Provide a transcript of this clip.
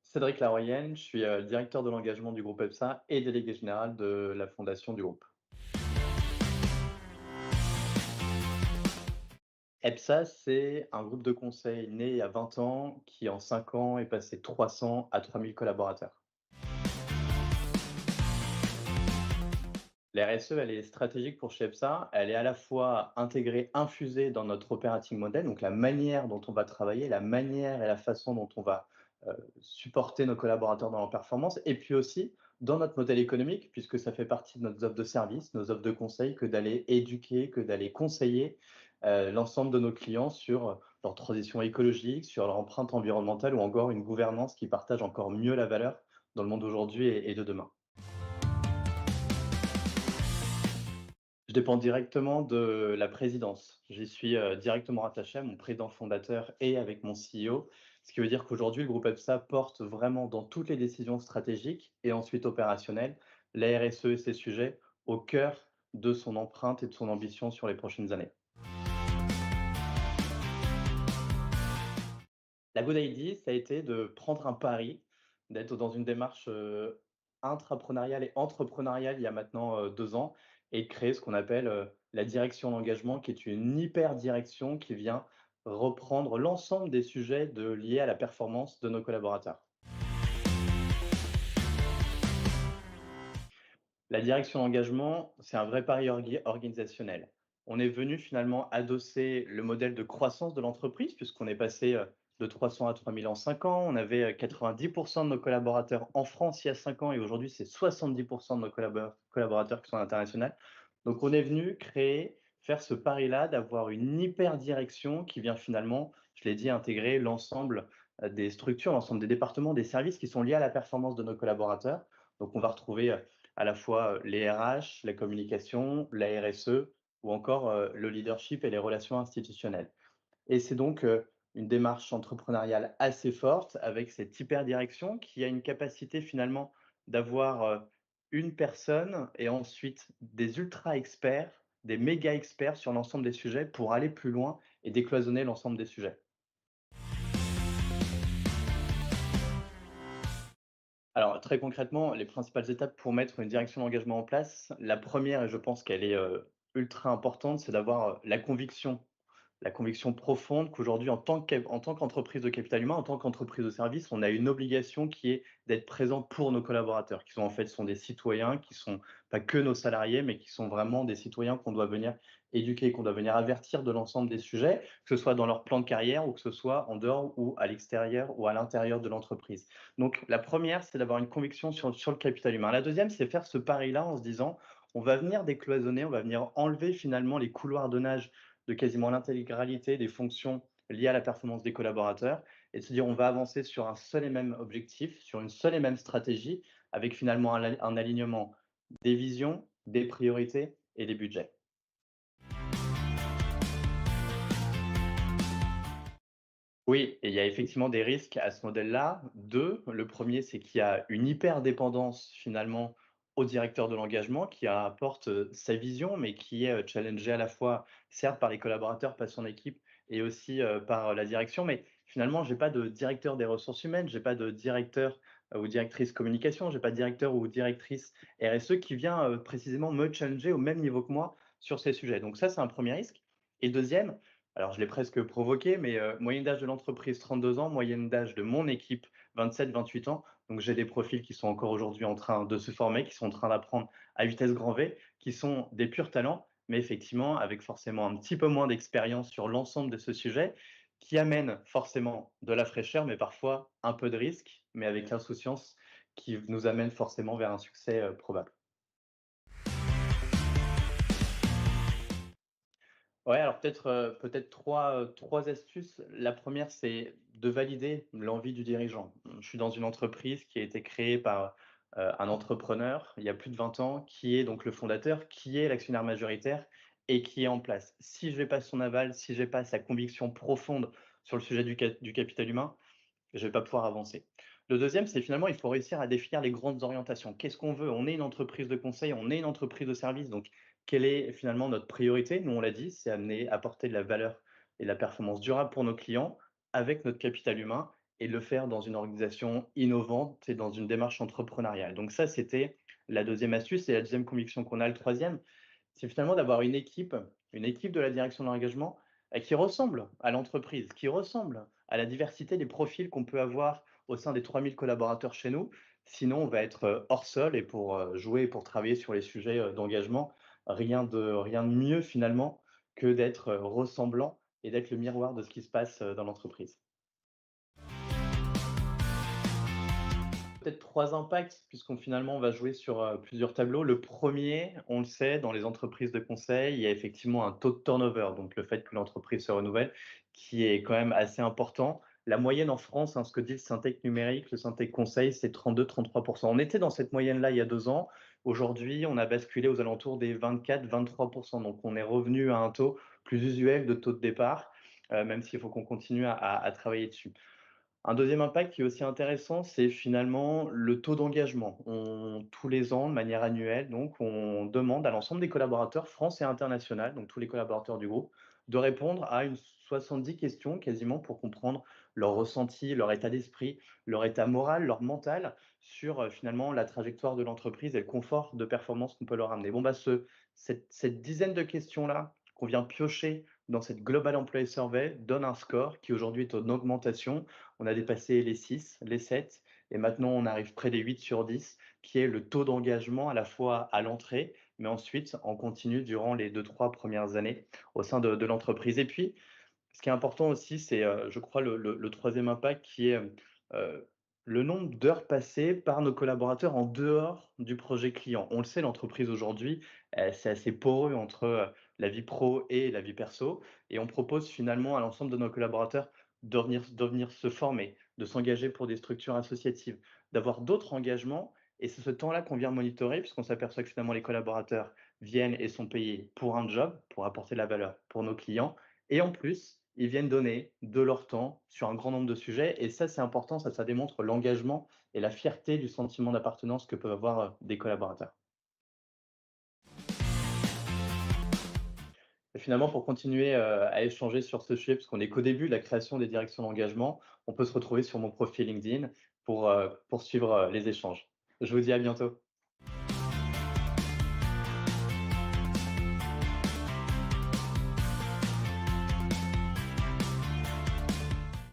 Cédric Laroyenne, je suis directeur de l'engagement du groupe EPSA et délégué général de la fondation du groupe. EPSA, c'est un groupe de conseil né il y a 20 ans qui, en 5 ans, est passé de 300 à 3000 collaborateurs. La RSE, elle est stratégique pour chez EPSA. Elle est à la fois intégrée, infusée dans notre operating model, donc la manière dont on va travailler, la manière et la façon dont on va supporter nos collaborateurs dans leur performance, et puis aussi dans notre modèle économique, puisque ça fait partie de nos offres de services, nos offres de conseil, que d'aller éduquer, que d'aller conseiller l'ensemble de nos clients sur leur transition écologique, sur leur empreinte environnementale ou encore une gouvernance qui partage encore mieux la valeur dans le monde d'aujourd'hui et de demain. Je dépends directement de la présidence. J'y suis, directement rattaché à mon président fondateur et avec mon CEO. Ce qui veut dire qu'aujourd'hui, le groupe EPSA porte vraiment dans toutes les décisions stratégiques et ensuite opérationnelles, la RSE et ses sujets au cœur de son empreinte et de son ambition sur les prochaines années. La good idea, ça a été de prendre un pari, d'être dans une démarche, intrapreneuriale et entrepreneuriale il y a maintenant, 2 ans et de créer ce qu'on appelle, la direction d'engagement qui est une hyper direction qui vient reprendre l'ensemble des sujets liés à la performance de nos collaborateurs. La direction d'engagement, c'est un vrai pari organisationnel. On est venu finalement adosser le modèle de croissance de l'entreprise puisqu'on est passé, de 300 à 3000 en 5 ans. On avait, 90 de nos collaborateurs en France il y a 5 ans et aujourd'hui, c'est 70 de nos collaborateurs qui sont internationaux. Donc on est venu faire ce pari-là d'avoir une hyper direction qui vient finalement, je l'ai dit, intégrer l'ensemble, des structures, l'ensemble des départements, des services qui sont liés à la performance de nos collaborateurs. Donc on va retrouver, à la fois, les RH, la communication, la RSE ou encore, le leadership et les relations institutionnelles. Et c'est donc, une démarche entrepreneuriale assez forte avec cette hyper direction qui a une capacité finalement d'avoir, une personne et ensuite des ultra experts, des méga experts sur l'ensemble des sujets pour aller plus loin et décloisonner l'ensemble des sujets. Alors, très concrètement, les principales étapes pour mettre une direction d'engagement en place, la première, et je pense qu'elle est, ultra importante, c'est d'avoir, la conviction profonde qu'aujourd'hui, en tant qu'entreprise de capital humain, en tant qu'entreprise de service, on a une obligation qui est d'être présent pour nos collaborateurs, qui sont en fait sont des citoyens, qui sont pas que nos salariés, mais qui sont vraiment des citoyens qu'on doit venir éduquer, qu'on doit venir avertir de l'ensemble des sujets, que ce soit dans leur plan de carrière ou que ce soit en dehors ou à l'extérieur ou à l'intérieur de l'entreprise. Donc la première, c'est d'avoir une conviction sur le capital humain. La deuxième, c'est faire ce pari-là en se disant: «On va venir décloisonner, on va venir enlever finalement les couloirs de nage de quasiment l'intégralité des fonctions liées à la performance des collaborateurs et de se dire: "On va avancer sur un seul et même objectif, sur une seule et même stratégie", avec finalement un alignement des visions, des priorités et des budgets. Oui, et il y a effectivement des risques à ce modèle-là. 2, le premier, c'est qu'il y a une hyper-dépendance finalement au directeur de l'engagement qui apporte, sa vision, mais qui est, challengé à la fois, certes par les collaborateurs, par son équipe et aussi, par la direction. Mais finalement, j'ai pas de directeur des ressources humaines, j'ai pas de directeur, ou directrice communication, j'ai pas de directeur ou directrice RSE qui vient, précisément me challenger au même niveau que moi sur ces sujets. Donc ça, c'est un premier risque et deuxième, alors je l'ai presque provoqué, mais moyenne d'âge de l'entreprise 32 ans, moyenne d'âge de mon équipe 27-28 ans. Donc j'ai des profils qui sont encore aujourd'hui en train de se former, qui sont en train d'apprendre à vitesse grand V, qui sont des purs talents, mais effectivement avec forcément un petit peu moins d'expérience sur l'ensemble de ce sujet, qui amène forcément de la fraîcheur, mais parfois un peu de risque, mais avec l'insouciance qui nous amène forcément vers un succès, probable. Ouais, alors peut-être 3 astuces. La première, c'est de valider l'envie du dirigeant. Je suis dans une entreprise qui a été créée par, un entrepreneur, il y a plus de 20 ans, qui est donc le fondateur, qui est l'actionnaire majoritaire et qui est en place. Si je n'ai pas son aval, si j'ai pas sa conviction profonde sur le sujet du capital humain, je vais pas pouvoir avancer. Le deuxième, c'est finalement, il faut réussir à définir les grandes orientations. Qu'est-ce qu'on veut? On est une entreprise de conseil, on est une entreprise de service, donc quelle est finalement notre priorité? Nous, on l'a dit, c'est amener apporter de la valeur et de la performance durable pour nos clients avec notre capital humain et de le faire dans une organisation innovante et dans une démarche entrepreneuriale. Donc ça, c'était la deuxième astuce et la deuxième conviction qu'on a. Le troisième, c'est finalement d'avoir une équipe de la direction de l'engagement, qui ressemble à l'entreprise, qui ressemble à la diversité des profils qu'on peut avoir au sein des 3 000 collaborateurs chez nous. Sinon, on va être, hors sol et pour, jouer et pour travailler sur les sujets, d'engagement, rien de mieux finalement que d'être, ressemblant et d'être le miroir de ce qui se passe, dans l'entreprise. Peut-être 3 impacts puisqu'on finalement on va jouer sur, plusieurs tableaux. Le premier, on le sait, dans les entreprises de conseil, il y a effectivement un taux de turnover, donc le fait que l'entreprise se renouvelle, qui est quand même assez important. La moyenne en France, hein, ce que dit le Syntec numérique, le Syntec conseil, c'est 32-33. On était dans cette moyenne-là il y a 2 ans. Aujourd'hui, on a basculé aux alentours des 24-23. Donc on est revenu à un taux plus usuel de taux de départ, même s'il faut qu'on continue à travailler dessus. Un deuxième impact qui est aussi intéressant, c'est finalement le taux d'engagement. Tous les ans, de manière annuelle, donc, on demande à l'ensemble des collaborateurs France et international, donc tous les collaborateurs du groupe, de répondre à une 70 questions quasiment pour comprendre leur ressenti, leur état d'esprit, leur état moral, leur mental sur finalement la trajectoire de l'entreprise et le confort de performance qu'on peut leur amener. Bon, bah, cette dizaine de questions-là qu'on vient piocher dans cette Global Employee Survey donne un score qui aujourd'hui est en augmentation. On a dépassé les 6, les 7, et maintenant on arrive près des 8 sur 10, qui est le taux d'engagement à la fois à l'entrée, mais ensuite en continu durant les 2-3 premières années au sein de l'entreprise. Et puis, ce qui est important aussi, c'est, je crois le 3e impact qui est, le nombre d'heures passées par nos collaborateurs en dehors du projet client. On le sait, l'entreprise aujourd'hui, c'est assez poreux entre, la vie pro et la vie perso et on propose finalement à l'ensemble de nos collaborateurs de venir se former, de s'engager pour des structures associatives, d'avoir d'autres engagements et c'est ce temps-là qu'on vient monitorer puisqu'on s'aperçoit que finalement les collaborateurs viennent et sont payés pour un job, pour apporter de la valeur pour nos clients et en plus, ils viennent donner de leur temps sur un grand nombre de sujets et ça, c'est important, ça démontre l'engagement et la fierté du sentiment d'appartenance que peuvent avoir, des collaborateurs. Et finalement, pour continuer, à échanger sur ce sujet, parce qu'on n'est qu'au début de la création des directions d'engagement, on peut se retrouver sur mon profil LinkedIn pour poursuivre, les échanges. Je vous dis à bientôt.